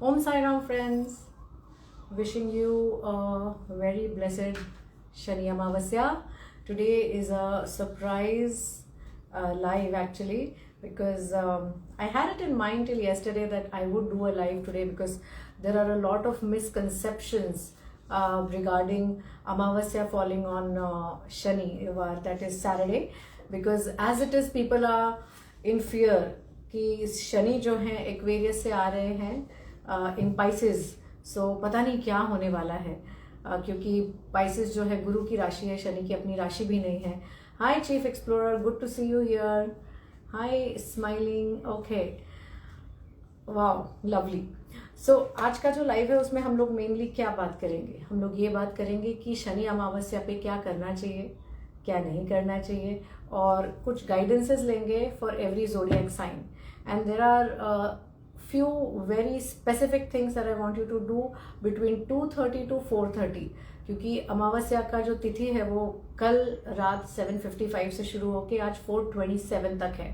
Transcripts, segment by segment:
Om Sai Ram, friends. Wishing you a very blessed Shani Amavasya. Today is a surprise live actually, because I had it in mind till yesterday that I would do a live today, because there are a lot of misconceptions regarding Amavasya falling on Shani, that is Saturday. Because as it is, people are in fear कि शनि जो हैं Aquarius से आ रहे हैं इन Pisces, सो पता नहीं क्या होने वाला है, क्योंकि पाइसेस जो है गुरु की राशि है, शनि की अपनी राशि भी नहीं है. Hi chief explorer, good to see you here. Hi smiling, okay, wow, lovely. So आज का जो लाइव है उसमें हम लोग मेनली क्या बात करेंगे? हम लोग ये बात करेंगे कि शनि अमावस्या पे क्या करना चाहिए, क्या नहीं करना चाहिए, और कुछ गाइडेंसेस लेंगे for every zodiac sign. And there are few very specific things that I want you to do between 2:30 to 4:30, क्योंकि अमावस्या का जो तिथि है वो कल रात 7:55 से शुरू होके आज 4:27 तक है.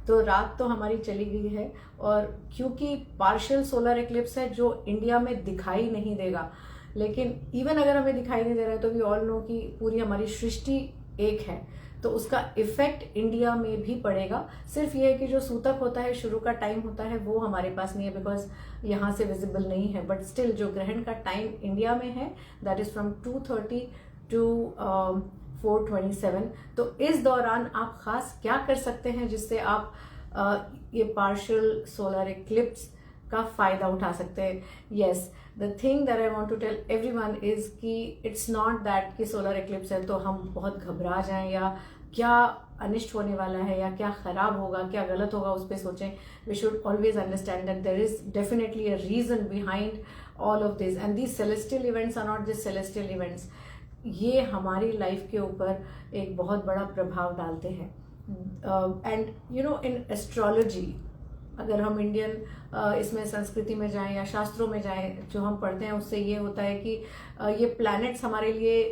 तो रात तो हमारी चली गई है, और क्योंकि पार्शियल सोलर एक्लिप्स है जो इंडिया में दिखाई नहीं देगा, लेकिन इवन अगर हमें दिखाई नहीं दे रहा है तो वी ऑल नो कि पूरी हमारी सृष्टि एक है, तो उसका इफेक्ट इंडिया में भी पड़ेगा. सिर्फ ये है कि जो सूतक होता है, शुरू का टाइम होता है, वो हमारे पास नहीं है बिकॉज यहाँ से विजिबल नहीं है. बट स्टिल जो ग्रहण का टाइम इंडिया में है दैट इज फ्रॉम 2:30 टू 4:27. तो इस दौरान आप खास क्या कर सकते हैं जिससे आप ये पार्शियल सोलर एक्लिप्स का फायदा उठा सकते हैं? Yes, the thing that I want to tell everyone is कि इट्स नॉट दैट कि सोलर एक्लिप्स है तो हम बहुत घबरा जाएं या क्या अनिष्ट होने वाला है या क्या खराब होगा, क्या गलत होगा, उस पर सोचें. We should always understand that there is definitely a reason behind all of this, and these celestial events are not just celestial events. ये हमारी लाइफ के ऊपर एक बहुत बड़ा प्रभाव डालते हैं. And you know, in astrology, अगर हम इंडियन इसमें संस्कृति में जाएं या शास्त्रों में जाएं, जो हम पढ़ते हैं उससे ये होता है कि ये प्लैनेट्स हमारे लिए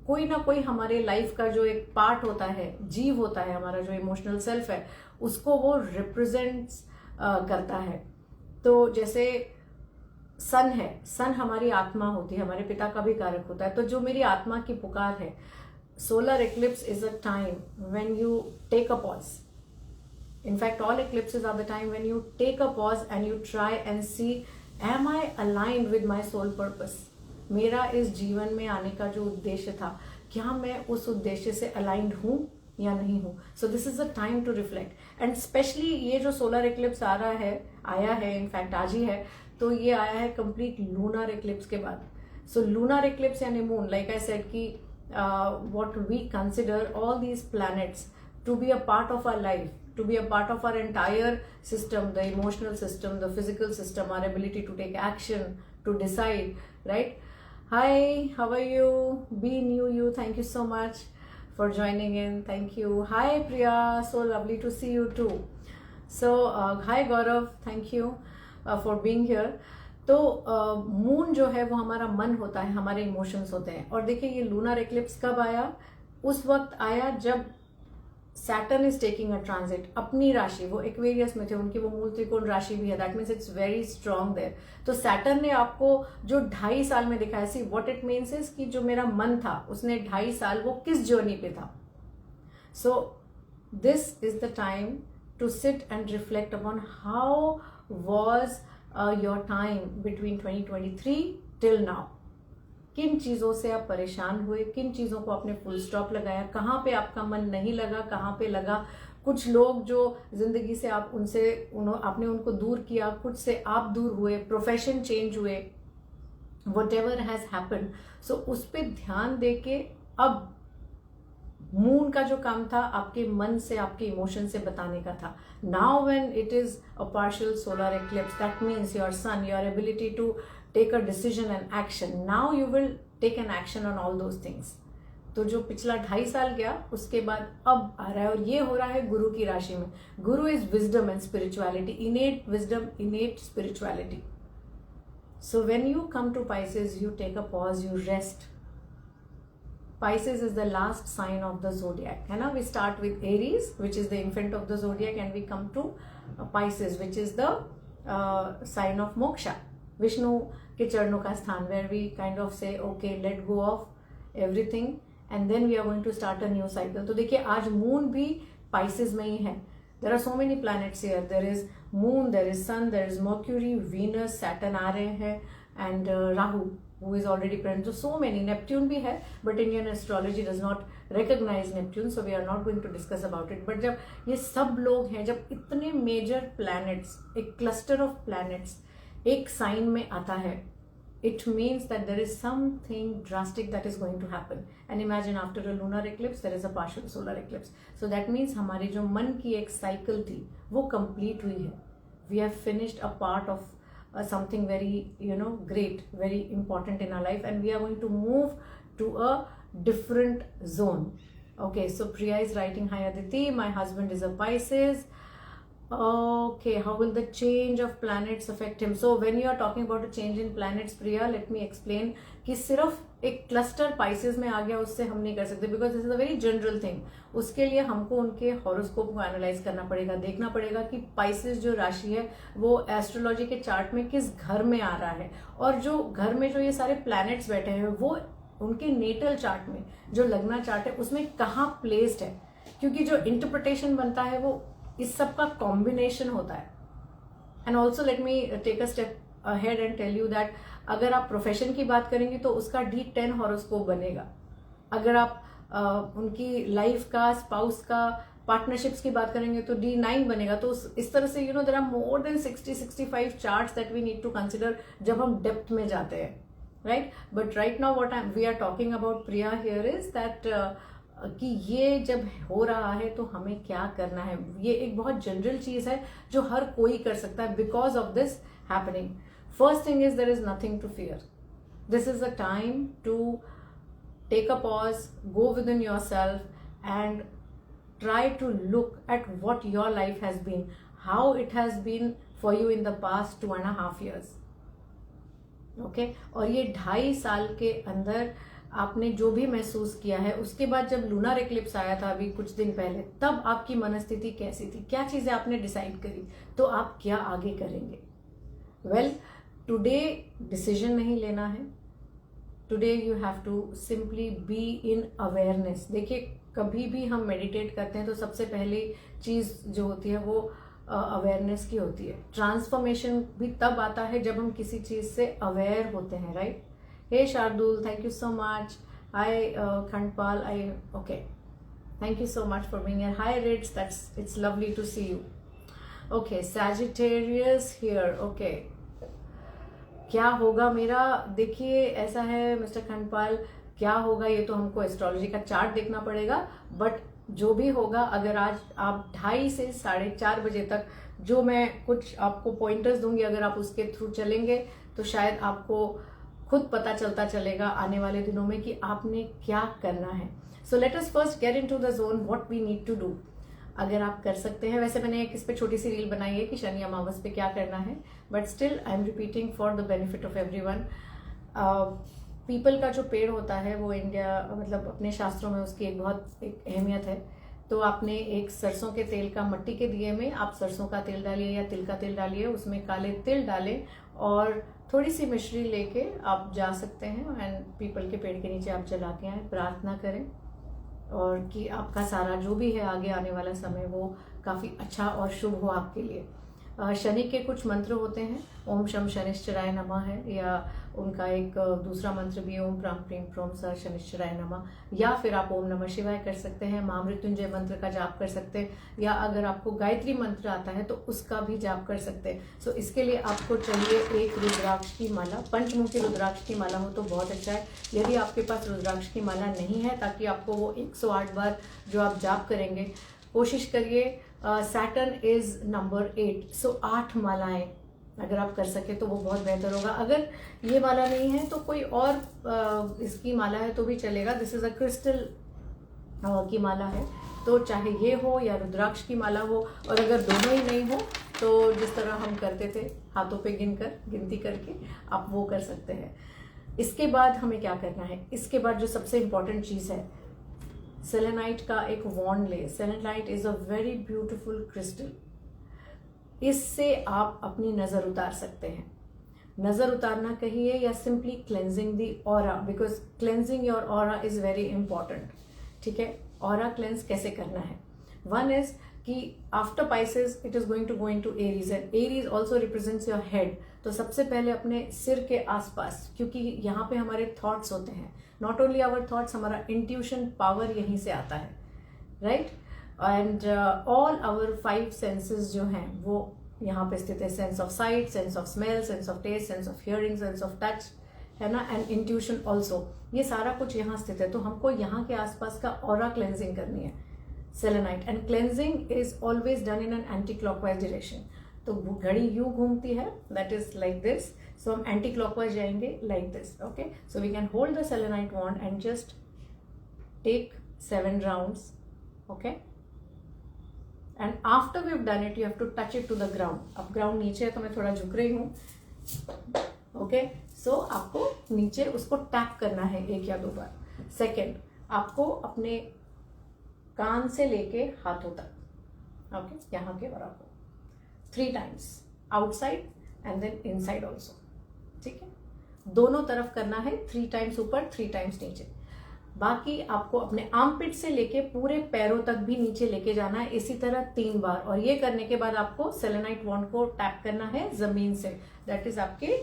कोई ना कोई हमारे लाइफ का जो एक पार्ट होता है, जीव होता है, हमारा जो इमोशनल सेल्फ है, उसको वो रिप्रेजेंट्स करता है. तो जैसे सन है, सन हमारी आत्मा होती है, हमारे पिता का भी कारक होता है. तो जो मेरी आत्मा की पुकार है, solar eclipse is a time when you take a pause. In fact, all eclipses are the time when you take a pause and you try and see, am I aligned with my soul purpose? मेरा इस जीवन में आने का जो उद्देश्य था, क्या मैं उस उद्देश्य से अलाइंड हूँ या नहीं हूँ? So this is a time to reflect. And specially ये जो सोलर एक्लिप्स आया है, इनफैक्ट आज ही है, तो ये आया है कंप्लीट लूनर एक्लिप्स के बाद. सो लूनर एक्लिप्स यानी मून, लाइक आई सेड कि what we consider all these planets to be a part of our life, to be a part of our entire system, the emotional system, the physical system, our ability to take action, to decide, right? Hi, how are you? Be new you. Thank you so much for joining in. Thank you. Hi Priya, so lovely to see you too. So hi Gaurav, thank you for being here. तो moon जो है वो हमारा मन होता है, हमारे emotions होते हैं. और देखिए ये लूनर एक्लिप्स कब आया? उस वक्त आया जब Saturn is taking a transit अपनी राशि. वो एक्वेरियस में थे, उनकी वो मूल त्रिकोण राशि भी है, that means it's very strong there. तो सैटर्न ने आपको जो 2.5 साल में दिखाया, see what it means is कि जो मेरा मन था उसने 2.5 साल वो किस जर्नी पे था. So this is the time to sit and reflect upon how was your time between 2023 till now. किन चीज़ों से आप परेशान हुए, किन चीज़ों को आपने फुल स्टॉप लगाया, कहाँ पे आपका मन नहीं लगा, कहाँ पे लगा. कुछ लोग जो जिंदगी से आपने उनको दूर किया, कुछ से आप दूर हुए, प्रोफेशन चेंज हुए, वट एवर हैज हैपन. सो उस पर ध्यान दे के अब मून का जो काम था आपके मन से, आपके इमोशन से बताने का था. Now when it is a partial solar eclipse, that means your sun, your ability to take a decision and action. Now you will take an action on all those things. तो जो पिछला 2.5 साल गया उसके बाद अब आ रहा है, और ये हो रहा है गुरु की राशि में. Guru is wisdom and spirituality, innate wisdom, innate spirituality. So when you come to Pisces, you take a pause, you rest. Pisces is the last sign of the zodiac, है ना. We start with Aries, which is the infant of the zodiac, and we come to Pisces, which is the sign of moksha. Vishnu के चरणों का स्थान, where we kind of say okay let go of everything and then we are going to start a new cycle. तो देखिए आज moon भी Pisces में ही है। There are so many planets here, there is moon, there is sun, there is Mercury, Venus, Saturn आ रहे हैं and Rahu who is already present, so many, Neptune भी है but Indian astrology does not recognize Neptune, so we are not going to discuss about it। but जब ये सब लोग हैं, जब इतने major planets, एक cluster of planets एक sign में आता है, it means that there is something drastic that is going to happen। and imagine after a lunar eclipse there is a partial solar eclipse, so that means हमारी जो मन की एक cycle थी वो complete हुई है। we have finished a part of something very great, very important in our life, and we are going to move to a different zone। okay, so Priya is writing, hi Aditi, my husband is a Pisces। okay, how will the change of planets affect him? so when you are talking about a change in planets, Priya, let me explain कि सिर्फ एक cluster Pisces में आ गया उससे हम नहीं कर सकते, because this is a very general thing. उसके लिए हमको उनके हॉरोस्कोप को एनालाइज करना पड़ेगा, देखना पड़ेगा कि पाइसेस जो राशि है वो एस्ट्रोलॉजी के चार्ट में किस घर में आ रहा है, और जो घर में जो ये सारे प्लैनेट्स बैठे हैं वो उनके नेटल चार्ट में जो लगना चार्ट है उसमें कहाँ प्लेस्ड है, क्योंकि जो इंटरप्रिटेशन बनता है वो इस सब का कॉम्बिनेशन होता है। And also let me take a step ahead and tell you that अगर आप प्रोफेशन की बात करेंगे तो उसका D10 हॉरोस्कोप बनेगा। अगर आप उनकी लाइफ का, स्पाउस का, पार्टनरशिप्स की बात करेंगे तो D9 बनेगा। तो इस तरह से there are more than 60-65 charts that we need to consider जब हम डेप्थ में जाते हैं, right. But right now what we are talking about Priya here is that कि ये जब हो रहा है तो हमें क्या करना है। ये एक बहुत जनरल चीज है जो हर कोई कर सकता है because of this happening. First thing is there is nothing to fear. This is the time to take a pause, go within yourself and try to look at what your life has been, how it has been for you in the past 2.5 years. Okay? और ये 2.5 साल के अंदर आपने जो भी महसूस किया है, उसके बाद जब लूनर एक्लिप्स आया था अभी कुछ दिन पहले, तब आपकी मनस्थिति कैसी थी, क्या चीजें आपने डिसाइड करी, तो आप क्या आगे करेंगे। वेल, टुडे डिसीजन नहीं लेना है, today you have to simply be in awareness. देखिए कभी भी हम मेडिटेट करते हैं तो सबसे पहली चीज जो होती है वो अवेयरनेस की होती है। ट्रांसफॉर्मेशन भी तब आता है जब हम किसी चीज से अवेयर होते हैं, right. Hey Shardul, thank you so much. Hi Khandpal, I okay, thank you so much for being here. Hi Rits, that's it's lovely to see you. Okay, Sagittarius here. Okay, क्या होगा मेरा, देखिए ऐसा है मिस्टर खंडपाल, क्या होगा ये तो हमको एस्ट्रोलॉजी का चार्ट देखना पड़ेगा। बट जो भी होगा, अगर आज आप 2:30 से 4:30 बजे तक जो मैं कुछ आपको पॉइंटर्स दूंगी, अगर आप उसके थ्रू चलेंगे तो शायद आपको खुद पता चलता चलेगा आने वाले दिनों में कि आपने क्या करना है। So let us first get into the zone what we need to do. अगर आप कर सकते हैं, वैसे मैंने एक इस पे छोटी सी रील बनाई है कि शनि अमावस पे क्या करना है, but still I am repeating for the benefit of everyone. People का जो पेड़ होता है वो इंडिया, मतलब अपने शास्त्रों में उसकी एक बहुत एक अहमियत है। तो आपने एक सरसों के तेल का, मट्टी के दिए में आप सरसों का तेल डालिए या तिल का तेल डालिए, उसमें काले तिल डालें और थोड़ी सी मिश्री लेके आप जा सकते हैं एंड पीपल के पेड़ के नीचे आप जला के आए, प्रार्थना करें और कि आपका सारा जो भी है आगे आने वाला समय वो काफ़ी अच्छा और शुभ हो आपके लिए। शनि के कुछ मंत्र होते हैं, ओम शम शनिश्चराय नमः है, या उनका एक दूसरा मंत्र भी है ओम प्राम प्रीम प्रोम स शनिश्चराय नमः, या फिर आप ओम नमः शिवाय कर सकते हैं, महामृत्युंजय मंत्र का जाप कर सकते हैं, या अगर आपको गायत्री मंत्र आता है तो उसका भी जाप कर सकते हैं। सो इसके लिए आपको चाहिए एक रुद्राक्ष की माला, पंचमुखी रुद्राक्ष की माला हो तो बहुत अच्छा है। यदि आपके पास रुद्राक्ष की माला नहीं है, ताकि आपको वो 108 बार जो आप जाप करेंगे, कोशिश करिए सैटर्न इज नंबर 8, सो 8 मालाएं अगर आप कर सके तो वो बहुत बेहतर होगा। अगर ये माला नहीं है तो कोई और इसकी माला है तो भी चलेगा। दिस इज अ क्रिस्टल की माला है, तो चाहे ये हो या रुद्राक्ष की माला हो, और अगर दोनों ही नहीं हो तो जिस तरह हम करते थे हाथों पे गिनती करके आप वो कर सकते हैं। इसके बाद हमें क्या करना है, इसके बाद जो सबसे इंपॉर्टेंट चीज़ है, सेलेनाइट का एक वॉन्ड ले। Selenite is a very beautiful crystal, इससे आप अपनी नज़र उतार सकते हैं। नज़र उतारना कहिए या simply cleansing the aura, because cleansing your aura is very important. ठीक है, ऑरा क्लेंस कैसे करना है. वन इज कि after Pisces it is going to go in to Aries and Aries also represents your head. तो सबसे पहले अपने सिर के आसपास, क्योंकि यहाँ पे हमारे थॉट्स होते हैं, नॉट ओनली आवर थॉट्स, हमारा इंट्यूशन पावर यहीं से आता है, right. And all our 5 senses जो हैं वो यहाँ पे स्थित है. Sense of sight, sense of smell, sense of taste, sense of hearing, sense of touch, है ना, एंड इंट्यूशन ऑल्सो. ये सारा कुछ यहाँ स्थित है. तो हमको यहाँ के आसपास का ऑरा क्लेंजिंग करनी है, selenite. And cleansing is always done in an anti clockwise direction. तो घड़ी यूं घूमती है, that is like this. So हम एंटी क्लॉकवाइज जाएंगे like this. Okay, so we can hold the selenite wand and just take 7 rounds. Okay, and after we have done it you have to touch it to the ground. अब ground नीचे है तो मैं थोड़ा झुक रही हूँ. ओके, सो आपको नीचे उसको टैप करना है 1 या 2 बार. सेकेंड, आपको अपने कान से लेके हाथों तक, ओके, यहाँ के बराबर 3 times outside and then inside also. ठीक है, दोनों तरफ करना है. 3 टाइम्स ऊपर, 3 टाइम्स नीचे. बाकी आपको अपने आर्मपिट से लेके पूरे पैरों तक भी नीचे लेके जाना है, इसी तरह 3 बार. और ये करने के बाद आपको सेलेनाइट वॉन्ड को टैप करना है जमीन से, दैट इज आपके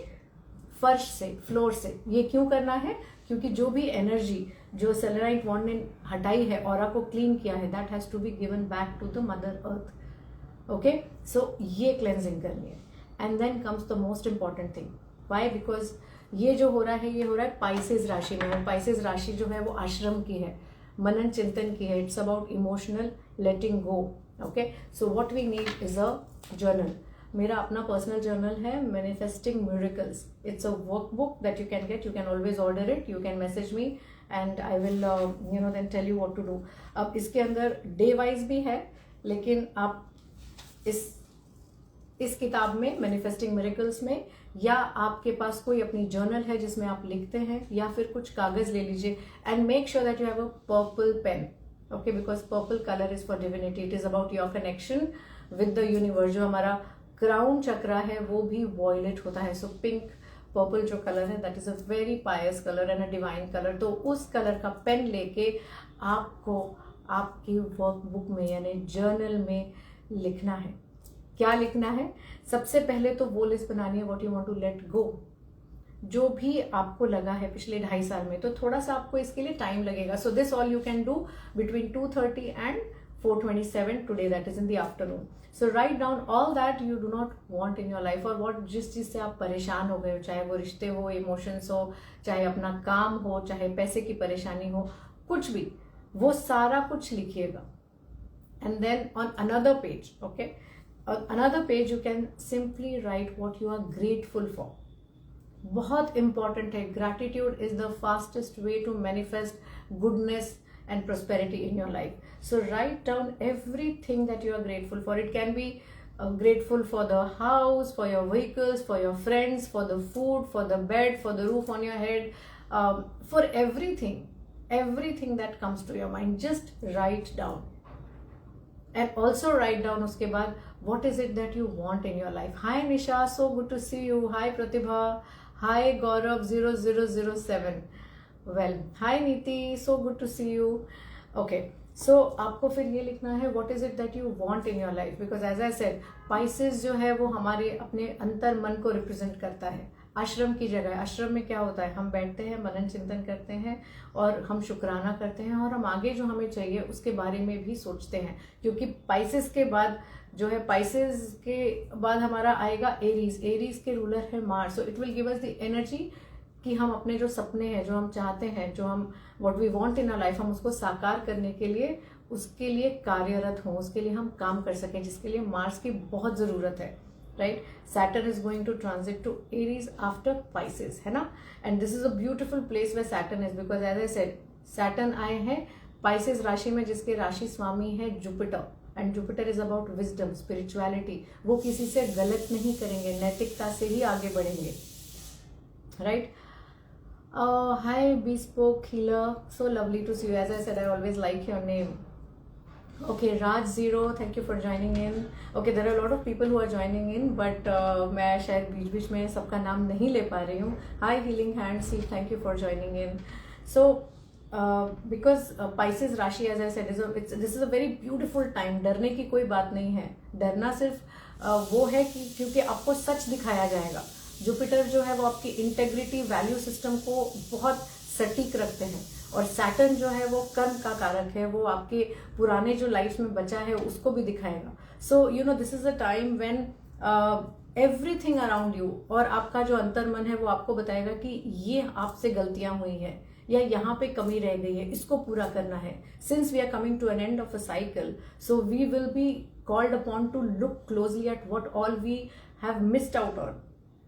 फर्श से, फ्लोर से. ये क्यों करना है? क्योंकि जो भी एनर्जी जो सेलेनाइट वॉन्ड ने हटाई है, ऑरा को क्लीन किया है, that has to be given back to the mother earth. Okay, so ये क्लेंजिंग करनी है. And then comes the most important thing. Why? Because ये जो हो रहा है, ये हो रहा है पाइसेस राशि में. और पाइसेस राशि जो है वो आश्रम की है, मनन चिंतन की है. It's about emotional letting go. Okay, so what we need is a journal. मेरा अपना पर्सनल जर्नल है, manifesting miracles. It's a workbook that you can get. You can always order it. You can message me and I will then tell you what to do. अब इसके अंदर day wise भी है, लेकिन आप इस किताब में मैनिफेस्टिंग मिरेकल्स में, या आपके पास कोई अपनी जर्नल है जिसमें आप लिखते हैं, या फिर कुछ कागज ले लीजिए. And make sure that you have a purple pen. Okay, because purple colour is for divinity. It is about your connection with the universe. जो हमारा क्राउन चक्रा है वो भी वॉयलेट होता है. सो पिंक पर्पल जो कलर है, that is a very Payas colour and a divine colour. तो उस कलर का पेन लेके आपको आपकी वर्कबुक में यानी जर्नल में लिखना है. क्या लिखना है? सबसे पहले तो वो लिस्ट बनानी है what you want to let go. जो भी आपको लगा है पिछले 2.5 साल में, तो थोड़ा सा आपको इसके लिए टाइम लगेगा. So this all you can do between 2:30 and 4:27 today, that is in the afternoon. So write down all that you do not want in your life, और व्हाट जिस चीज से आप परेशान हो गए हो, चाहे वो रिश्ते हो, इमोशंस हो, चाहे अपना काम हो, चाहे पैसे की परेशानी हो, कुछ भी, वो सारा कुछ लिखिएगा. And then on another page, okay, on another page you can simply write what you are grateful for. बहुत important है. Gratitude is the fastest way to manifest goodness and prosperity in your life. So write down everything that you are grateful for. It can be grateful for the house, for your vehicles, for your friends, for the food, for the bed, for the roof on your head, for everything that comes to your mind. Just write down. And also write down उसके बाद what is it that you want in your life. Hi Nisha, so good to see you. Hi Pratibha. Hi Gaurav 0007. Well, hi Niti, so good to see you. Okay, so आपको फिर ये लिखना है what is it that you want in your life, because as I said, Pisces जो है वो हमारे अपने अंतर मन को रिप्रेजेंट करता है. आश्रम की जगह. आश्रम में क्या होता है? हम बैठते हैं, मनन चिंतन करते हैं और हम शुक्राना करते हैं, और हम आगे जो हमें चाहिए उसके बारे में भी सोचते हैं. क्योंकि पाइसेस के बाद जो है, पाइसेस के बाद हमारा आएगा एरीज. एरीज के रूलर है Mars. So it will give us the energy कि हम अपने जो सपने हैं, जो हम चाहते हैं, जो हम what we want in our life, हम उसको साकार करने के लिए, उसके लिए कार्यरत हों, उसके लिए हम काम कर सकें, जिसके लिए मार्स की बहुत ज़रूरत है. Right, Saturn is going to transit to Aries after Pisces, है ना. And this is a beautiful place where Saturn is, because as I said, Saturn आए हैं Pisces राशि में, जिसके राशि स्वामी है Jupiter. And Jupiter is about wisdom, spirituality. वो किसी से गलत नहीं करेंगे, नैतिकता से ही आगे बढ़ेंगे. Right. Hi Bespoke Healer, so lovely to see you. As I said, I always like your name. Okay, Raj Zero, thank you for joining in. Okay, there are a lot of people who are joining in, but मैं शायद बीच बीच में सबका नाम नहीं ले पा रही हूँ. Hi, Healing Hands, thank you for joining in. So, because Pisces राशि, as I said, this is a very beautiful time. डरने की कोई बात नहीं है. डरना सिर्फ वो है कि क्योंकि आपको सच दिखाया जाएगा. जुपिटर जो है वो आपकी इंटेग्रिटी वैल्यू सिस्टम को बहुत सटीक रखते हैं, और सैटर्न जो है वो कर्म का कारक है, वो आपके पुराने जो लाइफ में बचा है उसको भी दिखाएगा. So you know, this is a time when everything around you, और आपका जो अंतर्मन है वो आपको बताएगा कि ये आपसे गलतियां हुई हैं या यहाँ पे कमी रह गई है, इसको पूरा करना है. Since we are coming to an end of a cycle, so we will be called upon to look closely at what all we have missed out on.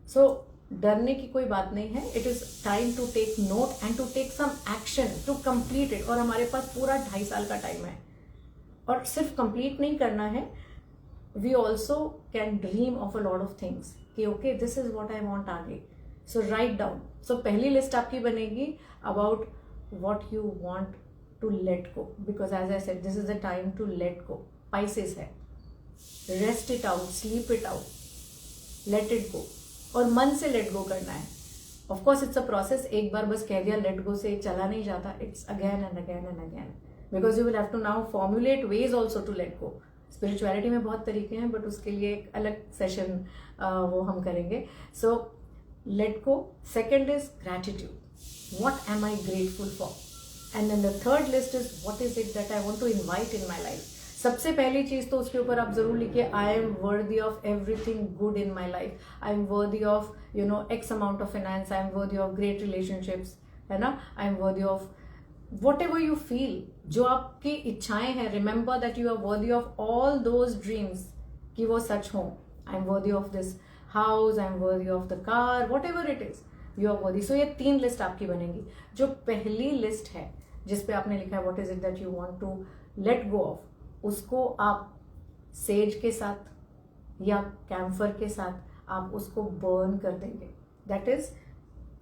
So डरने की कोई बात नहीं है. It is time to take note and to take some action to complete it. और हमारे पास पूरा 2.5 साल का टाइम है, और सिर्फ कंप्लीट नहीं करना है, we also can dream of a lot of things कि okay, this is what I want आगे. So write down. सो पहली लिस्ट आपकी बनेगी about what you want to let go, because as I said, this is the time to let go. Pisces है, rest it out, sleep it out, let it go, और मन से let go करना है. Of course it's a process. एक बार बस कह दिया लेट गो से चला नहीं जाता. It's again and again and again, because you will have to now formulate ways also to let go. Spirituality में बहुत तरीके हैं, बट उसके लिए एक अलग सेशन वो हम करेंगे. So let go. Second is gratitude. What am I grateful for? And then the third list is what is it that I want to invite in my life. सबसे पहली चीज तो उसके ऊपर आप जरूर लिखिए, I am worthy of everything good in my life. I am worthy of you know X amount of finance. I am worthy of great relationships, है ना. I am worthy of whatever you feel, जो आपकी इच्छाएं हैं. Remember that you are worthy of all those dreams, कि वो सच हों. I am worthy of this house, I am worthy of the car, whatever it is, you are worthy. So ये 3 list आपकी बनेगी. जो पहली लिस्ट है जिसपे आपने लिखा है what is it that you want to let go of, उसको आप सेज के साथ या कैम्फर के साथ आप उसको बर्न कर देंगे. दैट इज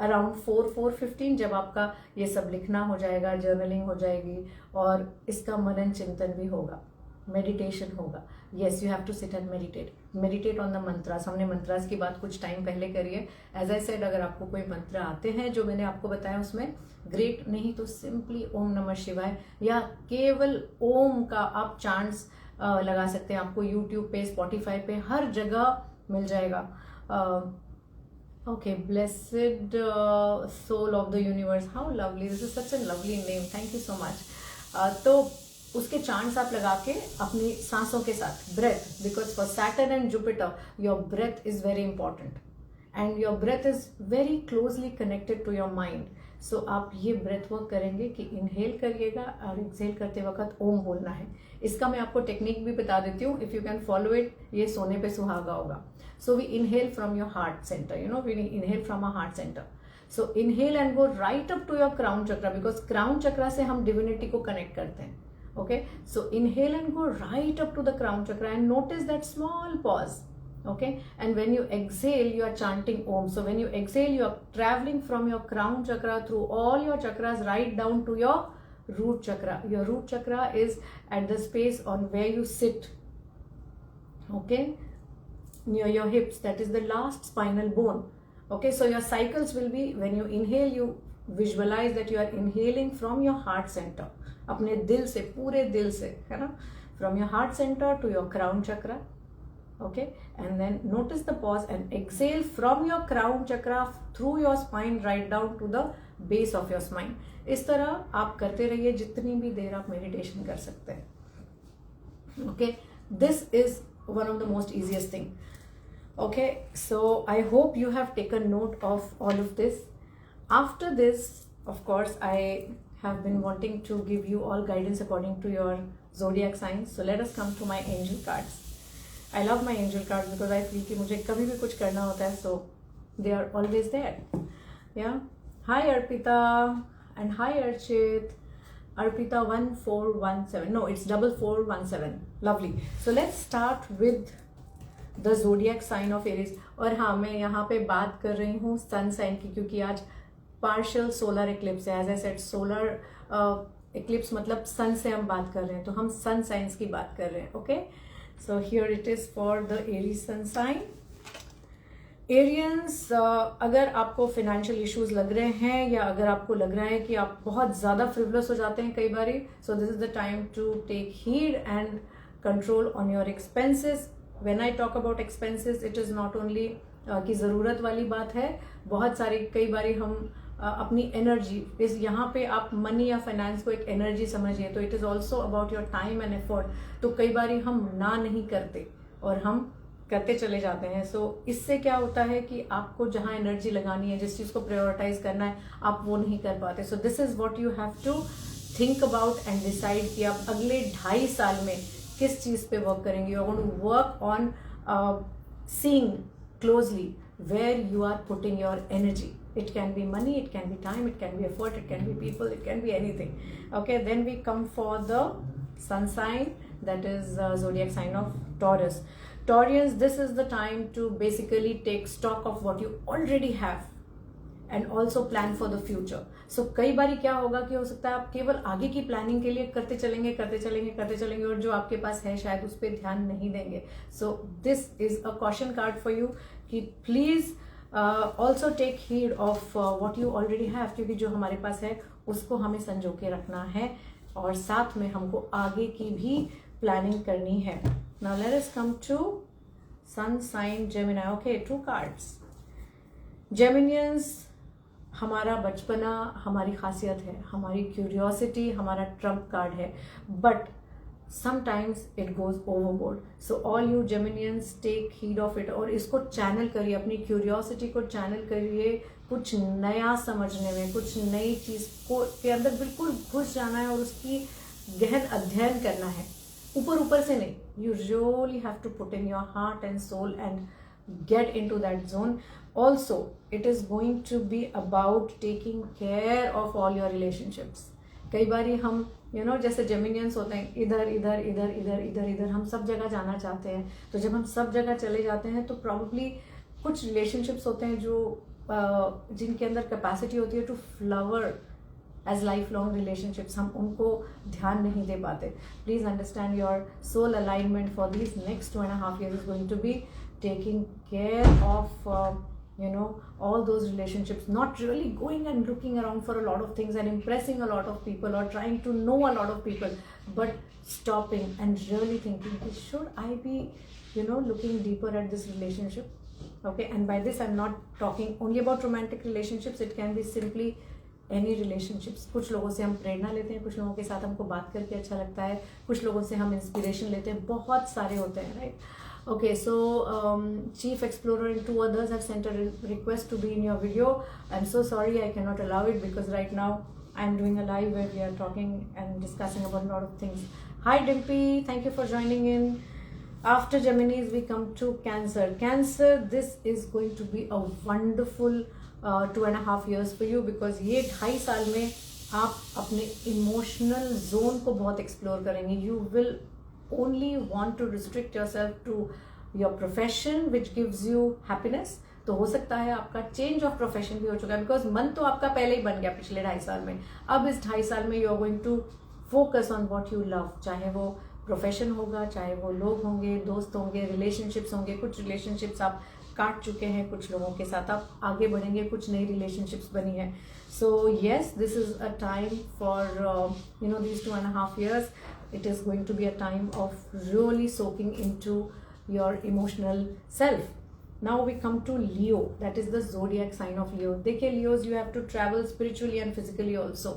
अराउंड 4:15 जब आपका ये सब लिखना हो जाएगा, जर्नलिंग हो जाएगी, और इसका मनन चिंतन भी होगा, मेडिटेशन होगा. Yes, you have to sit and meditate on the mantras. हमने मंत्रास की बात कुछ टाइम पहले करी है. एज आई सेड, अगर आपको कोई मंत्र आते हैं जो मैंने आपको बताया उसमें, ग्रेट. नहीं तो सिंपली ओम नमः शिवाय या केवल ओम का आप चांट्स लगा सकते हैं. आपको यूट्यूब पे, स्पॉटिफाई पे, हर जगह मिल जाएगा. Okay, blessed soul of the universe, how lovely, this is such a lovely name, thank you so much. तो उसके चांट्स आप लगा के अपनी सांसों के साथ, breath, because for Saturn and Jupiter your breath is very important and your breath is very closely connected to your mind. So आप ये ब्रेथ वर्क करेंगे कि इनहेल करिएगा और एक्सहेल करते वक्त ओम बोलना है. इसका मैं आपको टेक्निक भी बता देती हूँ. If you can follow it, ये सोने पे सुहागा होगा. So we inhale from your heart centre, you know, we inhale from our heart centre. So inhale and go right up to your crown chakra, because crown chakra से हम divinity को connect करते हैं. Okay, so inhale and go right up to the crown chakra and notice that small pause. Okay, and when you exhale, you are chanting Om. So when you exhale, you are traveling from your crown chakra through all your chakras right down to your root chakra. Your root chakra is at the space on where you sit. Okay, near your hips. That is the last spinal bone. Okay, so your cycles will be, when you inhale, you visualize that you are inhaling from your heart center. अपने दिल से, पूरे दिल से, है ना, from your heart centre to your crown chakra. Okay, and then notice the pause and exhale from your crown chakra through your spine right down to the base of your spine. इस तरह आप करते रहिए जितनी भी देर आप meditation कर सकते हैं. Okay, this is one of the most easiest thing. Okay, so I hope you have taken note of all of this. After this, of course, I have been wanting to give you all guidance according to your zodiac signs. So let us come to my angel cards. I love my angel cards because I feel कि मुझे कभी भी कुछ करना होता है, so they are always there. Yeah. Hi Arpita and hi Archit. Arpita 1417. No, it's 4417. Lovely. So let's start with the zodiac sign of Aries. और हाँ, मैं यहाँ पे बात कर रही हूँ सन साइन की, क्योंकि आज पार्शियल सोलर इक्लिप्स है. As I said, solar eclipse मतलब सन से हम बात कर रहे हैं, तो हम सन साइंस की बात कर रहे हैं. Okay, so here it is for the Aries sun sign. Arians, अगर आपको फाइनेंशियल इश्यूज लग रहे हैं या अगर आपको लग रहा है कि आप बहुत ज़्यादा फ्रिवलस हो जाते हैं कई बार, so this is the time to take heed and control on your expenses. When I talk about expenses, it is not only कि ज़रूरत वाली बात है. बहुत सारी कई बार हम अपनी एनर्जी, इस यहाँ पे आप मनी या फाइनेंस को एक एनर्जी समझिए, तो it is also about your time and effort. तो कई बार हम ना नहीं करते और हम करते चले जाते हैं. सो इससे क्या होता है कि आपको जहां एनर्जी लगानी है, जिस चीज को प्रायोरिटाइज करना है, आप वो नहीं कर पाते. So this is what you have to think about and decide कि आप अगले 2.5 साल में किस चीज पे वर्क करेंगे. You are going to work on seeing closely where you are putting your energy. It can be money, it can be time, it can be effort, it can be people, it can be anything. Okay, then we come for the sun sign, that is zodiac sign of Taurus. Taurians, this is the time to basically take stock of what you already have and also plan for the future. So कई बारी क्या होगा कि हो सकता है आप केवल आगे की प्लानिंग के लिए करते चलेंगे और जो आपके पास है शायद उस पर ध्यान नहीं देंगे. So this is a caution card for you कि please also take heed of what you already have, क्योंकि जो हमारे पास है उसको हमें संजो के रखना है और साथ में हमको आगे की भी प्लानिंग करनी है. Now let us come to sun sign Gemini. Okay, 2 cards. Geminians, हमारा बचपना हमारी खासियत है, हमारी क्यूरियोसिटी हमारा ट्रम्प कार्ड है, but sometimes it goes overboard. So all you Geminians take heed of it और इसको चैनल करिए, अपनी क्यूरियोसिटी को चैनल करिए कुछ नया समझने में, कुछ नई चीज को के अंदर बिल्कुल घुस जाना है और उसकी गहन अध्ययन करना है, ऊपर ऊपर से नहीं. You really have to put in your heart and soul and get into that zone. Also, it is going to be about taking care of all your relationships. कई बारी हम जैसे जेमिनियंस होते हैं, इधर इधर इधर इधर इधर इधर हम सब जगह जाना चाहते हैं. तो जब हम सब जगह चले जाते हैं तो प्रॉब्ली कुछ रिलेशनशिप्स होते हैं जो जिनके अंदर कैपेसिटी होती है to flower as life long relationships, हम उनको ध्यान नहीं दे पाते. Please understand your soul alignment for this next 2.5 years is going to be taking care of all those relationships, not really going and looking around for a lot of things and impressing a lot of people or trying to know a lot of people, but stopping and really thinking, should I be looking deeper at this relationship. Okay, and by this I'm not talking only about romantic relationships, it can be simply any relationships. कुछ लोगों से हम प्रेरणा लेते हैं, कुछ लोगों के साथ हमको बात करके अच्छा लगता है, कुछ लोगों से हम इंस्पिरेशन लेते हैं, बहुत सारे होते हैं, right. Okay, so Chief Explorer and 2 others have sent a request to be in your video. I'm so sorry I cannot allow it because right now I'm doing a live where we are talking and discussing about a lot of things. Hi Dimpy, thank you for joining in. After Geminis we come to Cancer. Cancer, this is going to be a wonderful 2.5 years for you because ये 2.5 साल में आप अपने emotional zone को बहुत explore करेंगे. You will only want to restrict yourself to your profession which gives you happiness. तो हो सकता है आपका चेंज ऑफ प्रोफेशन भी हो चुका है बिकॉज मन तो आपका पहले ही बन गया पिछले 2.5 साल में. अब इस 2.5 साल में you are going to focus on what you love, चाहे वो प्रोफेशन होगा, चाहे वो लोग होंगे, दोस्त होंगे, रिलेशनशिप्स होंगे. कुछ रिलेशनशिप्स आप काट चुके हैं, कुछ लोगों के साथ आप आगे बढ़ेंगे, कुछ नई रिलेशनशिप्स बनी है. So yes, this is a time for these 2.5 years. It is going to be a time of really soaking into your emotional self. Now we come to Leo, that is the zodiac sign of Leo. देखिए Leos, you have to travel spiritually and physically also.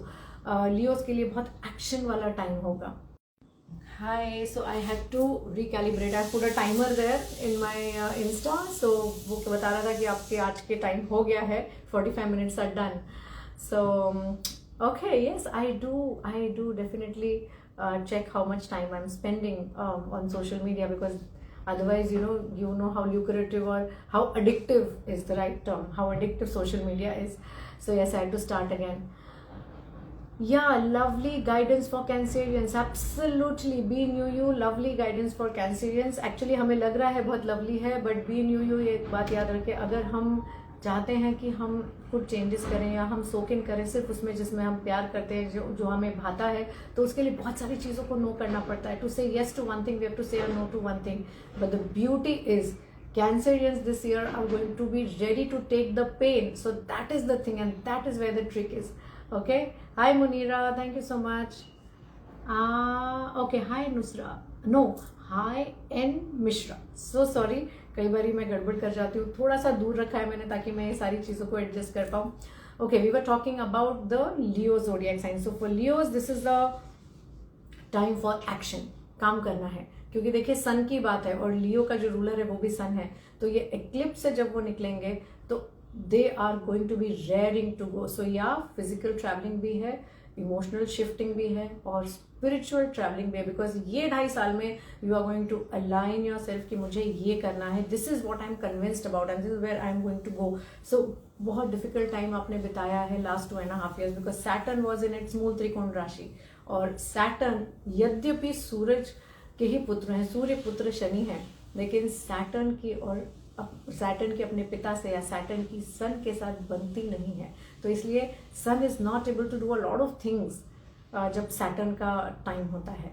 Leos के लिए बहुत action वाला time होगा. Hi, so I had to recalibrate. I put a timer there in my Insta. So वो बता रहा था कि आपके आज के time हो गया है, 45 minutes are done. So okay, yes, I do definitely check how much time I'm spending on social media because otherwise you know how lucrative or how addictive is the right term, how addictive social media is. So yes, I had to start again. Yeah, lovely guidance for Cancerians. Absolutely, be new you, lovely guidance for Cancerians. Actually हमें लग रहा है बहुत lovely है, but be new you, एक बात याद रखें, अगर हम चाहते हैं कि हम कुछ चेंजेस करें या हम सोक इन करें सिर्फ उसमें जिसमें हम प्यार करते हैं, जो हमें भाता है, तो उसके लिए बहुत सारी चीज़ों को नो करना पड़ता है. To say yes to one thing we have to say no to one thing. But the beauty is Cancerians this year are going to be ready to take the pain. So that is the thing, and that is where the trick is. Okay. Hi Munira, thank you so much. Okay. Hi Nusra. No. Hi N Mishra. So sorry. कई बारी मैं गड़बड़ कर जाती हूँ. थोड़ा सा दूर रखा है मैंने ताकि मैं ये सारी चीज़ों को एडजस्ट कर पाऊँ. Okay. We were talking about the Leo zodiac sign. So for Leos, this is the time for action. काम करना है, क्योंकि देखिए सन की बात है और लियो का जो रूलर है वो भी सन है. तो ये एक्लिप्स से जब वो निकलेंगे तो they are going to be raring to go. So या फिजिकल ट्रैवलिंग भी है, इमोशनल शिफ्टिंग भी है और स्पिरिचुअल ट्रैवलिंग भी है. बिकॉज ये 2.5 साल में you are going to align yourself कि मुझे ये करना है. This is what I am convinced about and this is where I am going to go. So बहुत डिफिकल्ट टाइम आपने बिताया है last 2.5 years because Saturn was in its मूल त्रिकोण राशि. और सैटर्न यद्यपि सूरज के ही पुत्र हैं, सूर्य पुत्र शनि है, लेकिन सैटर्न की और सैटर्न के अपने पिता से या सैटर्न की सन के साथ बनती नहीं है. तो इसलिए sun is not able to do a lot of things जब सैटर्न का टाइम होता है.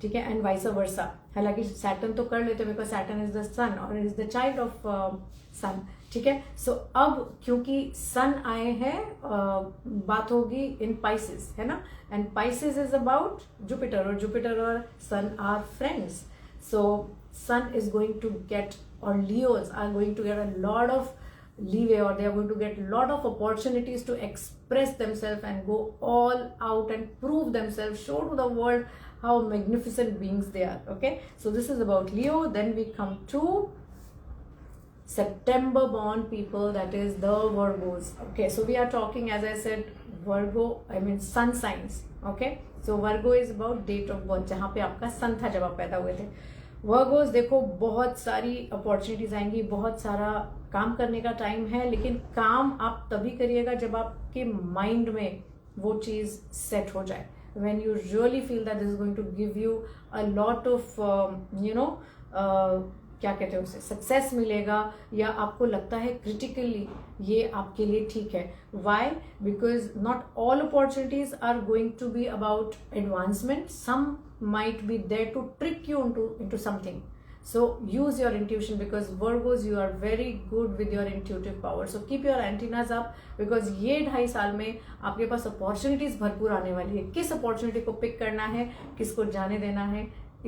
ठीक है. And vice versa. हालांकि सैटर्न तो कर लेते हैं because Saturn is the son और is the child of sun. ठीक है. सो अब क्योंकि सन आए हैं, बात होगी इन पाइसेस, है ना. And Pisces is about Jupiter और जुपिटर और sun are friends. So sun is going to get और Leos are going to get a lot of leeway or they are going to get a lot of opportunities to express themselves and go all out and prove themselves, show to the world how magnificent beings they are. Okay, so this is about Leo. Then we come to September born people, that is the Virgos. Okay, so we are talking, as I said, Virgo, I mean sun signs. Okay, so Virgo is about date of birth, जहाँ पे आपका सन था जब आप पैदा हुए थे. Virgo's देखो बहुत सारी अपॉर्चुनिटीज आएंगी, बहुत सारा काम करने का टाइम है, लेकिन काम आप तभी करिएगा जब आपके माइंड में वो चीज़ सेट हो जाए. When you really feel that this is going to give you a lot of क्या कहते हैं उसे, सक्सेस मिलेगा, या आपको लगता है क्रिटिकली ये आपके लिए ठीक है. Why? Because not all opportunities are going to be about advancement. Some might be there to trick you into something. So use your intuition because Virgos, you are very good with your intuitive power. So keep your antennas up because ये 2.5 साल में आपके पास opportunities भरपूर आने वाली है. किस opportunity को पिक करना है, किसको जाने देना है,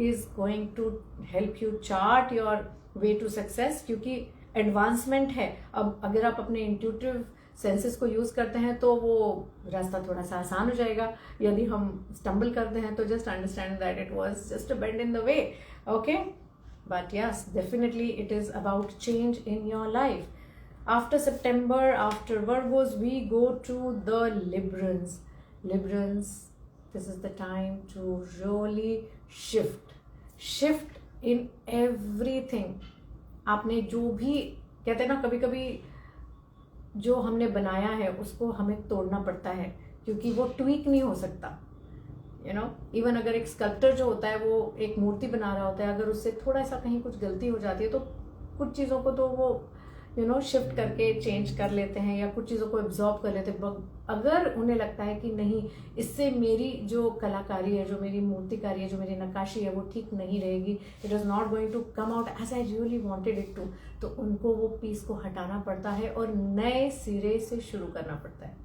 is going to help you chart your way to success. क्योंकि एडवांसमेंट है. अब अगर आप अपने इंट्यूटिव सेंसेस को यूज करते हैं तो वो रास्ता थोड़ा सा आसान हो जाएगा. यदि हम स्टम्बल करते हैं तो just understand that it was just a bend in the way. Okay, but yes, definitely it is about change in your life. After सितंबर, after Virgos, we go to the Librans. Librans, this is the time to really shift in everything. आपने जो भी कहते हैं ना, कभी कभी जो हमने बनाया है उसको हमें तोड़ना पड़ता है क्योंकि वो ट्वीक नहीं हो सकता. इवन अगर एक स्कल्प्टर जो होता है वो एक मूर्ति बना रहा होता है, अगर उससे थोड़ा सा कहीं कुछ गलती हो जाती है तो कुछ चीज़ों को तो वो शिफ्ट करके चेंज कर लेते हैं या कुछ चीज़ों को एब्जॉर्ब कर लेते हैं. अगर उन्हें लगता है कि नहीं, इससे मेरी जो कलाकारी है, जो मेरी मूर्तिकारी है, जो मेरी नक्काशी है, वो ठीक नहीं रहेगी, it is not going to come out as I really wanted it to, तो उनको वो पीस को हटाना पड़ता है और नए सिरे से शुरू करना पड़ता है.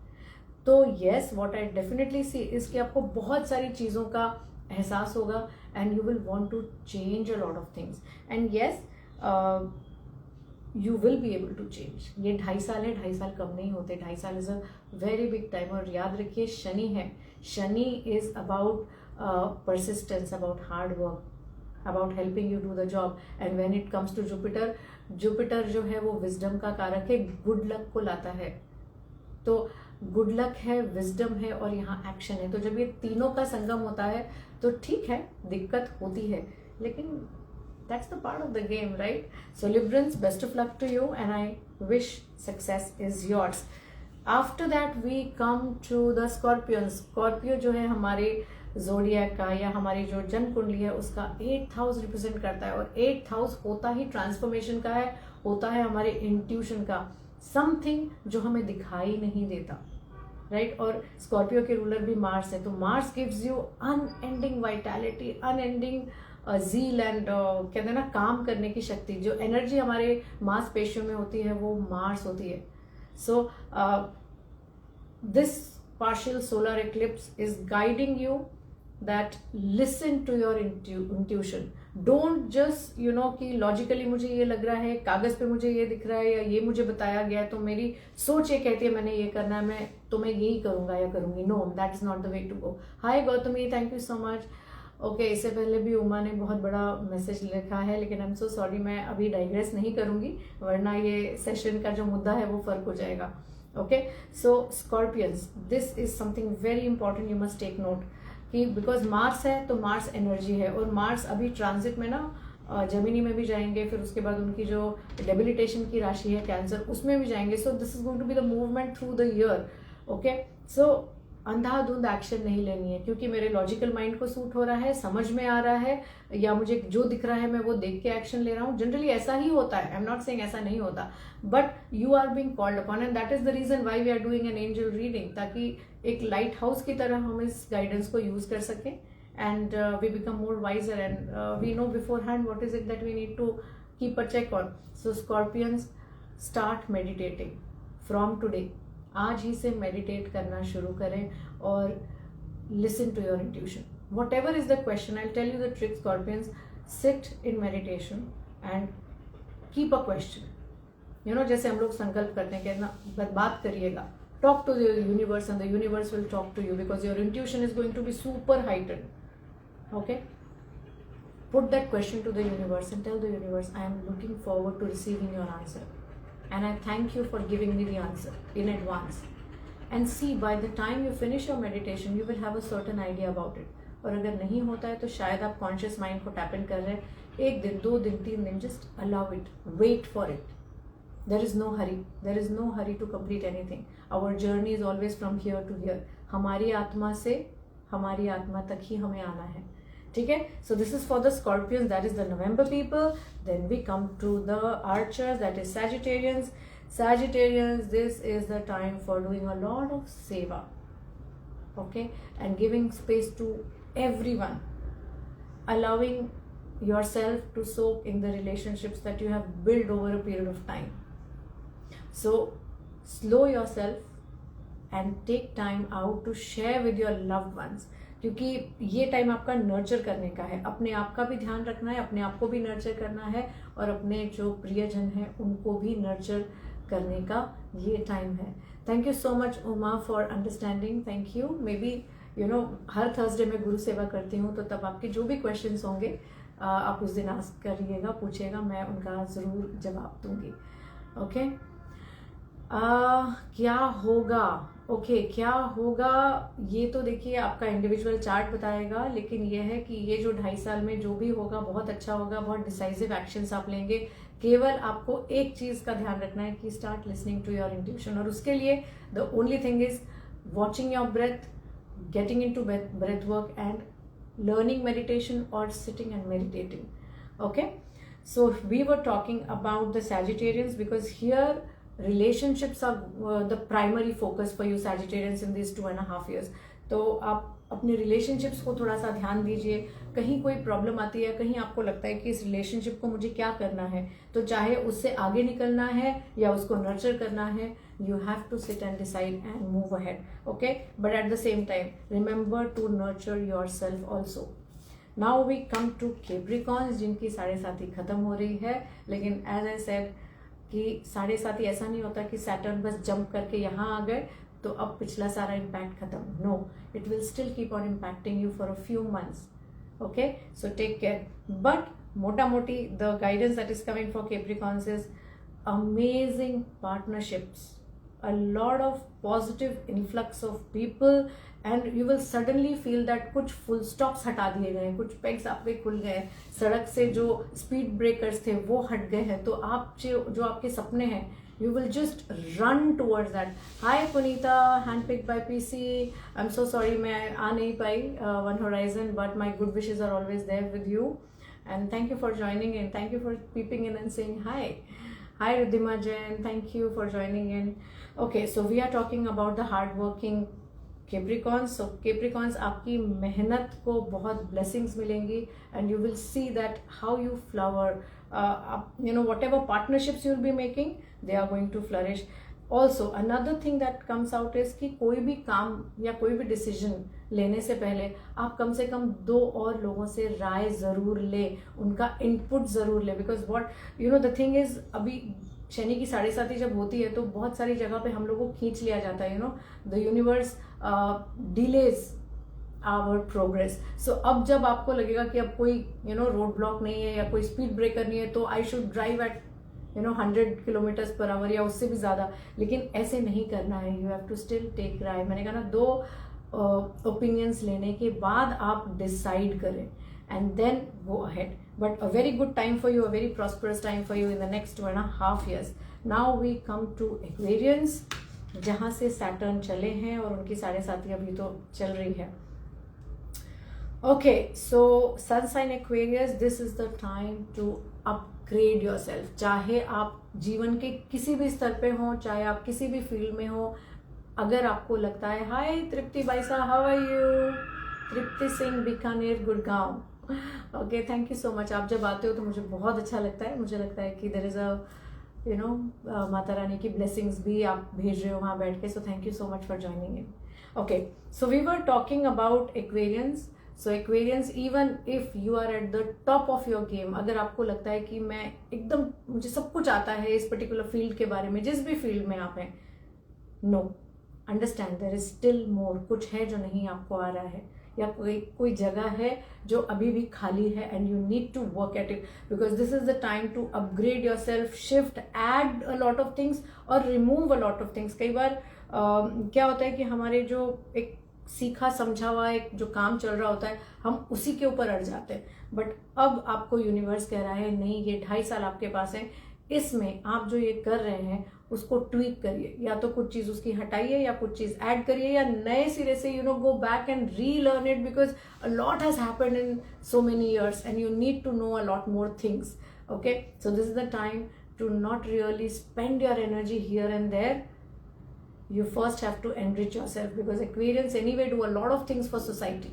तो yes, what I definitely see is कि आपको बहुत सारी चीज़ों का एहसास होगा and you will want to change a lot of things. And yes, you will be able to change. ये 2.5 साल है, 2.5 साल कम नहीं होते. 2.5 साल is a very big time. और याद रखिए, शनि है. Shani is about persistence, about hard work, about helping you do the job. And when it comes to Jupiter, Jupiter जो है वो विजडम का कारक है, गुड लक को लाता है. तो गुड लक है, विजडम है और यहाँ एक्शन है. तो जब ये तीनों का संगम होता है तो ठीक है, दिक्कत होती है, लेकिन that's the part of the game, right? So Librans, best of luck to you and I wish success is yours. After that we come to the Scorpions. Scorpio जो है हमारे जोडियक का या हमारी जो जन्म कुंडली है उसका 8th हाउस रिप्रेजेंट करता है. और 8th हाउस होता ही ट्रांसफॉर्मेशन का है, होता है हमारे इंट्यूशन का. समथिंग जो हमें दिखाई नहीं देता, राइट। और स्कॉर्पियो के रूलर भी मार्स है, तो Mars gives you unending vitality, unending zeal and कहते हैं ना काम करने की शक्ति। जो एनर्जी हमारे मांसपेशियों में होती है वो मार्स होती है। So this partial solar eclipse is guiding you that listen to your intuition. Don't just कि logically मुझे ये लग रहा है, कागज पे मुझे ये दिख रहा है, या ये मुझे बताया गया है तो मेरी सोच ये कहती है मैंने ये करना है, मैं यही करूंगा या करूंगी। No, that is not the way to go. Hi Gautami, thank you so much. Okay, इससे पहले भी उमा ने बहुत बड़ा मैसेज लिखा है, लेकिन आई एम सो सॉरी, मैं अभी डाइग्रेस नहीं करूंगी वरना ये सेशन का जो मुद्दा है वो फर्क हो जाएगा। Okay, so Scorpions, this is something very important, you must take note कि बिकॉज मार्स है तो मार्स एनर्जी है, और मार्स अभी ट्रांजिट में ना जेमिनी में भी जाएंगे, फिर उसके बाद उनकी जो डेबिलिटेशन की राशि है कैंसर उसमें भी जाएंगे। So this is going to be the movement through the year. Okay, so अंधाधुंध एक्शन नहीं लेनी है, क्योंकि मेरे लॉजिकल माइंड को सूट हो रहा है, समझ में आ रहा है, या मुझे जो दिख रहा है मैं वो देख के एक्शन ले रहा हूँ। जनरली ऐसा ही होता है, आई एम नॉट सेइंग ऐसा नहीं होता, but you are being called upon, and that is the reason why we are doing an angel reading, ताकि एक लाइट हाउस की तरह हम इस गाइडेंस को यूज कर सकें, and we become more wiser, and we know beforehand what is it that we need to keep a check on. So Scorpions, start meditating from today. आज ही से मेडिटेट करना शुरू करें और listen to your intuition. Whatever is the question, I'll tell you the trick, Scorpions. Sit in meditation and keep a question. जैसे हम लोग संकल्प करते हैं कि ना बात करिएगा, talk to the universe and the universe will talk to you because your intuition is going to be super heightened. Okay? Put that question to the universe and tell the universe, I am looking forward to receiving your answer. And I thank you for giving me the answer in advance. And see, by the time you finish your meditation, you will have a certain idea about it. और अगर नहीं होता है तो शायद आप conscious mind को tap in कर रहे हैं, 1 दिन 2 दिन 3 दिन, just allow it, wait for it. There is no hurry, there is no hurry to complete anything. Our journey is always from here to here. हमारी आत्मा से हमारी आत्मा तक ही हमें आना है, ठीक है। So this is for the Scorpions, that is the November people. Then we come to the Archers, that is Sagittarians. Sagittarians, this is the time for doing a lot of seva, okay, and giving space to everyone, allowing yourself to soak in the relationships that you have built over a period of time. So slow yourself and take time out to share with your loved ones, क्योंकि ये time आपका nurture करने का है, अपने आप का भी ध्यान रखना है, अपने आप को भी नर्चर करना है, और अपने जो प्रियजन है उनको भी नर्चर करने का ये टाइम है। Thank you so much Uma for understanding, thank you. May be her Thursday में गुरु सेवा करती हूँ, तो तब आपके जो भी क्वेश्चंस होंगे आप उस दिन आस्क करिएगा, पूछिएगा, मैं उनका ज़रूर जवाब दूंगी। ओके, क्या होगा? ओके, क्या होगा ये तो देखिए आपका इंडिविजुअल चार्ट बताएगा, लेकिन ये है कि ये जो 2.5 साल में जो भी होगा बहुत अच्छा होगा, बहुत डिसाइसिव एक्शंस आप लेंगे। केवल आपको एक चीज का ध्यान रखना है कि start listening to your intuition, और उसके लिए the only thing is watching your breath, getting into breath work and learning meditation और sitting and meditating. Okay, so we were talking about the Sagittarians because here relationships are the primary focus for you Sagittarians in these 2.5 years. तो आप अपने relationships को थोड़ा सा ध्यान दीजिए। कहीं कोई प्रॉब्लम आती है, कहीं आपको लगता है कि इस रिलेशनशिप को मुझे क्या करना है, तो चाहे उससे आगे निकलना है या उसको नर्चर करना है, you have to sit and decide and move ahead, okay. But at the same time remember to nurture yourself also. Now we come to Capricorns, जिनकी 7.5 खत्म हो रही है, लेकिन एज आई सेड कि 7.5 ऐसा नहीं होता कि सैटर्न बस जंप करके यहाँ आ गए तो अब पिछला सारा इम्पैक्ट खत्म। No, it will still keep on impacting you for a few months, okay, so take care. But मोटा मोटी the guidance that is coming for Capricorns is amazing partnerships, a lot of positive influx of people, and you will suddenly feel that कुछ full stops हटा दिए गए, कुछ pegs आपके खुल गए, सड़क से जो speed breakers थे वो हट गए हैं, तो आप जो आपके सपने हैं you will just run towards that. Hi Punita, handpicked by PC. I'm so sorry मैं आ नहीं पाई One Horizon, but my good wishes are always there with you, and thank you for joining in, thank you for peeping in and saying hi. Hi Riddhima Jain, thank you for joining in. Okay, so we are talking about the hardworking Capricorns. So Capricorns, आपकी मेहनत को बहुत blessings मिलेंगी and you will see that how you flower. Whatever partnerships you will be making, they are going to flourish. Also another thing that comes out is कि कोई भी काम या कोई भी डिसीजन लेने से पहले आप कम से कम 2 और लोगों से राय ज़रूर ले, उनका इनपुट ज़रूर ले. Because what the thing is, अभी शनि की 7.5 जब होती है तो बहुत सारी जगह पे हम लोगों को खींच लिया जाता है. The universe delays our progress. So अब जब आपको लगेगा कि अब कोई रोड ब्लॉक नहीं है या कोई स्पीड ब्रेकर नहीं है तो I should drive at 100 kilometres per hour या उससे भी ज़्यादा, लेकिन ऐसे नहीं करना है. You have to still take राय. मैंने कहा ना, 2 ओपिनियंस लेने के बाद आप डिसाइड करें and then go ahead. But a very good time for you, a very prosperous time for you in the next 1.5 years. Now we come to Aquarians, जहाँ से Saturn चले हैं और उनकी 7.5 अभी तो चल रही है. Okay, so Sun sign Aquarius, this is the time to upgrade yourself. चाहे आप जीवन के किसी भी स्तर पे हो, चाहे आप किसी भी फील्ड में हो, अगर आपको लगता है, hi Trupti Bai Sahab, how are you? Trupti Singh, Bikaner, Gurgaon. Okay, thank you so much. आप जब आते हो तो मुझे बहुत अच्छा लगता है. मुझे लगता है कि there is a Mata Rani की ब्लेसिंग्स भी आप भेज रहे हो वहाँ बैठ के. So thank you so much for joining in. Okay, so we were talking about Aquarians. So Aquarians, even if you are at the top of your game, अगर आपको लगता है कि मैं एकदम, मुझे सब कुछ आता है इस पर्टिकुलर फील्ड के बारे में, जिस भी फील्ड में आप हैं, no, understand there is still more. कुछ है जो नहीं आपको आ रहा है, या कोई जगह है जो अभी भी खाली है and you need to work at it. Because this is the time to upgrade yourself, shift, add a lot of things और remove a lot of things. कई बार क्या होता है कि हमारे जो एक सीखा समझा हुआ एक जो काम चल रहा होता है, हम उसी के ऊपर अड़ जाते हैं. बट अब आपको यूनिवर्स कह रहा है, नहीं, ये 2.5 साल आपके पास है, इसमें आप जो ये कर रहे हैं उसको ट्वीक करिए. या तो कुछ चीज उसकी हटाइए या कुछ चीज ऐड करिए, या नए सिरे से go back and relearn it. Because a lot has happened in so many years and you need to know a lot more things. Okay, so this is the time to not really spend your energy here and there. You first have to enrich yourself, because Aquarians anyway do a lot of things for society.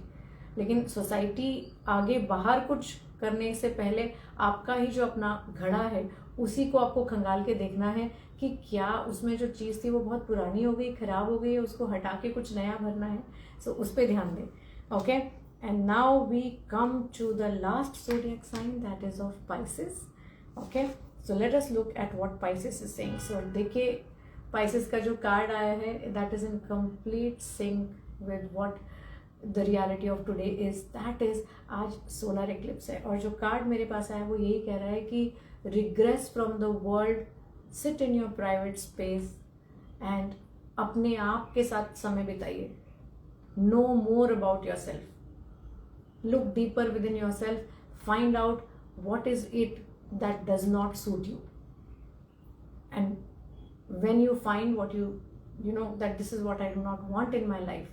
लेकिन society आगे बाहर कुछ करने से पहले आपका ही जो अपना घड़ा है उसी को आपको खंगाल के देखना है कि क्या उसमें जो चीज़ थी वो बहुत पुरानी हो गई, खराब हो गई है, उसको हटा के कुछ नया भरना है. सो उस पर ध्यान दें. Okay, and now we come to the last zodiac sign, that is of Pisces. Okay, so let us look at what Pisces is saying. So देखिए, Pisces का जो कार्ड आया है, that is in complete sync with what the reality of today is. That is, आज solar eclipse है और जो card मेरे पास आया है वो यही कह रहा है कि regress from the world, sit in your private space and अपने आप के साथ समय बिताइए. Know more about yourself, look deeper within yourself, find out what is it that does not suit you, and when you find what you know that this is what I do not want in my life,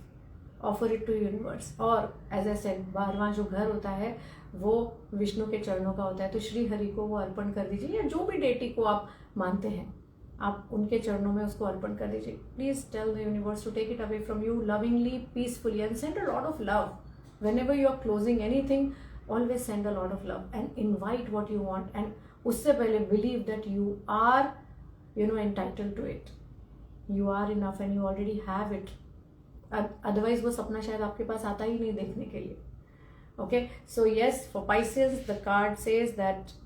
offer it to universe. और as I said, 12वां जो घर होता है वो विष्णु के चरणों का होता है, तो श्री हरि को वो अर्पण कर दीजिए, या जो भी डेटी को आप मानते हैं आप उनके चरणों में उसको अर्पण कर दीजिए. Please tell the universe to take it away from you lovingly, peacefully, and send a lot of love. whenever you are closing anything, always send a lot of love and invite what you want, and उससे पहले believe that you are entitled to it. You are enough and you already have it. Otherwise वो सपना शायद आपके पास आता ही नहीं देखने के लिए. Okay, so yes, for Pisces the card says that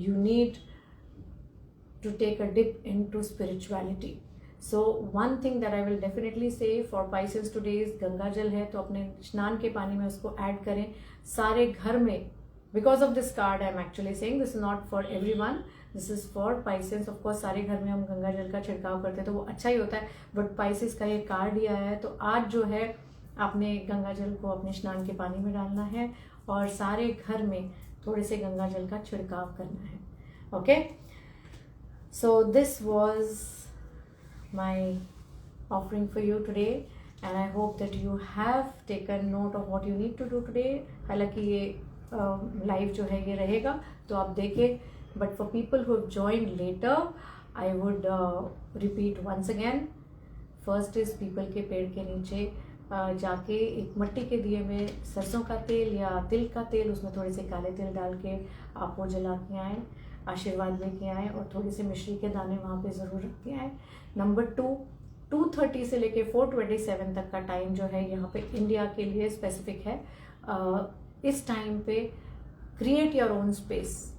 you need to take a dip into spirituality. So one thing that I will definitely say for Pisces today is Ganga जल है तो अपने स्नान के पानी में उसको ऐड करें सारे घर में. Because of this card I am actually saying, this is not for everyone, this is for Pisces. Of course सारे घर में हम गंगा जल का छिड़काव करते हैं तो वो अच्छा ही होता है, बट Pisces का ये कार्ड ही आया है तो आज जो है आपने गंगा जल को अपने स्नान के पानी में डालना है और सारे घर में थोड़े से गंगा जल का छिड़काव करना है. Okay, so this was my offering for you today and I hope that you have taken note of what you need to do today. हालांकि ये लाइव जो है ये रहेगा तो आप देखें, but for people who have joined later, I would repeat once again. First is people के पेड़ के नीचे जाके एक मट्टी के दिए में सरसों का तेल या तिल का तेल, उसमें थोड़े से काले तिल डाल के आप वो जला के आएँ, आशीर्वाद लेके आएँ और थोड़ी सी मिश्री के दाने वहाँ पे ज़रूर रख के आएँ। नंबर 2, 2:30 से लेके 4:27 तक का टाइम जो है यहाँ पे इंडिया के लिए स्पेसिफिक है। इस टाइम पे क्रिएट योर ओन स्पेस,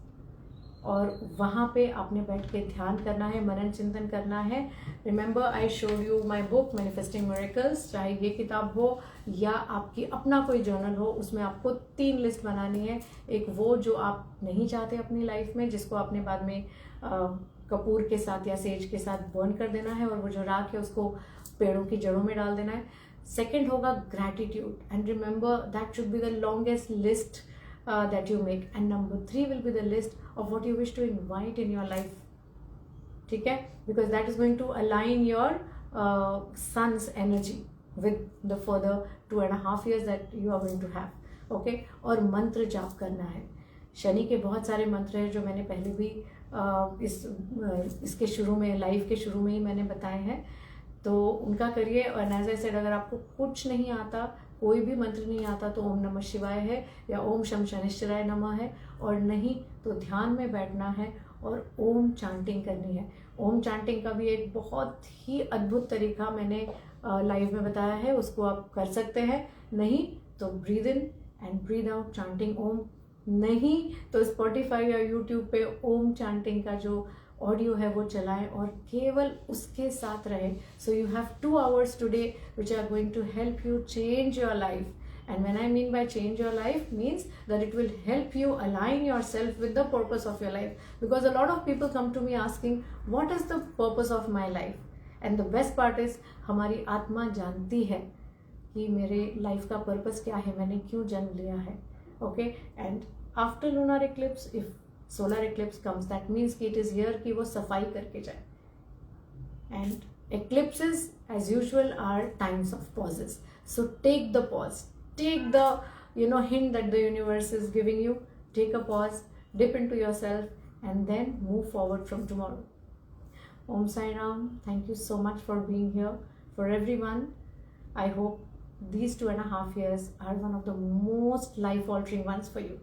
और वहाँ पे आपने बैठ के ध्यान करना है, मनन चिंतन करना है। Remember I showed you my book manifesting miracles, चाहे ये किताब हो या आपकी अपना कोई जर्नल हो, उसमें आपको 3 लिस्ट बनानी है। एक वो जो आप नहीं चाहते अपनी लाइफ में, जिसको आपने बाद में कपूर के साथ या सेज के साथ बर्न कर देना है, और वो जो राख है उसको पेड़ों की जड़ों में डाल देना है। सेकेंड होगा gratitude, and remember that should be the longest list that you make, and number 3 will be the list of what you wish to invite in your life. ठीक है, because that is going to align your sun's energy with the further 2.5 years that you are going to have. Okay, और मंत्र जाप करना है। शनि के बहुत सारे मंत्र हैं जो मैंने पहले भी इसके शुरू में, लाइव के शुरू में ही मैंने बताए हैं, तो उनका करिए। और एज आई सेड, अगर आपको कुछ नहीं आता, कोई भी मंत्र नहीं आता, तो ओम नमः शिवाय है या ओम शम शनिश्चराय नमः है, और नहीं तो ध्यान में बैठना है और ओम चांटिंग करनी है। ओम चांटिंग का भी एक बहुत ही अद्भुत तरीका मैंने लाइव में बताया है, उसको आप कर सकते हैं। नहीं तो breathe in and breathe out chanting Om, नहीं तो स्पॉटिफाई या यूट्यूब पे ओम चांटिंग का जो ऑडियो है वो चलाएं और केवल उसके साथ रहे। So you have 2 hours today which are going to help you change your life, and when I mean by change your life means that it will help you align yourself with the purpose of your life, because a lot of people come to me asking what is the purpose of my life, and the best part is हमारी आत्मा जानती है कि मेरे life का purpose क्या है, मैंने क्यों जन्म लिया है। Okay, and after lunar Eclipse if solar Eclipse comes, that means कि इट इज हियर कि वो सफाई करके जाए। And eclipses as usual are times of pauses, so take the pause, take the hint that the universe is giving you. Take a pause, dip into yourself, and then move forward from tomorrow. Om Sai Ram. Thank you so much for being here. For everyone, I hope these 2.5 years are one of the most life altering ones for you.